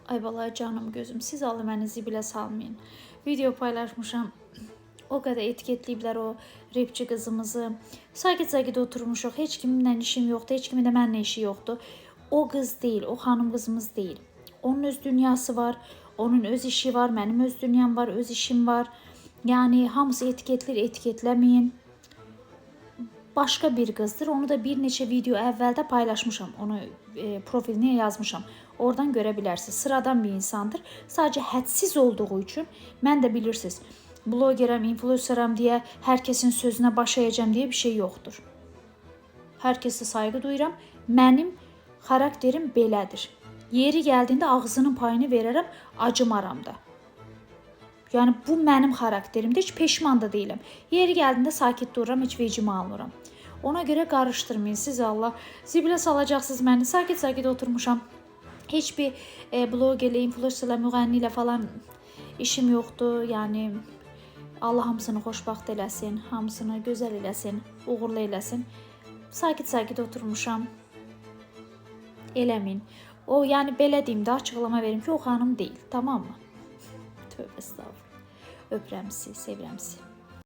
Ay vallahi canım gözüm, siz alın məni zibilə salmayın. Video paylaşmışam. O kadar etiketleyiblər o rapçi kızımızı. Sakit oturmuşuq. Heç kiminlə işim yoxdur. Heç kimin də mənlə işi yoxdur. O kız değil, o hanım kızımız değil. Onun öz dünyası var. Onun öz işi var. Mənim öz dünyam var, öz işim var. Yani hamısı etiketlir, etiketləməyin. Başka bir kızdır. Onu da bir neçə video əvvəldə paylaşmışam. Onu profiline yazmışam. Oradan görebilirsiniz. Sıradan bir insandır. Sadece hədsiz olduğu için mən də bilirsiniz. Blogeram, influenceram diye herkesin sözüne baş əyəcəm diye bir şey yoktur. Herkese saygı duyuram. Mənim xarakterim belədir. Yeri geldiğinde ağzının payını verərəm, acımaram da. Yani bu mənim xarakterimdir. Heç peşman da değilim. Yeri geldiğinde sakit dururam, heç vecimi almıram. Ona göre karıştırmayın siz Allah. Zibilə salacaqsınız məni. Sakit oturmuşam. Heç bir blogerlə, influencerlə, müğənnilə falan işim yoktu. Yani Allah hamısını xoşbaxt eləsin, hamısını gözəl eləsin, uğurlu eləsin. Sakit oturmuşam. Eləmin. O yani belə deyim də açıqlama verim ki, o xanım değil, tamam mı? Tövbə estağfurullah. Öpürəm sizi, sevirəm sizi.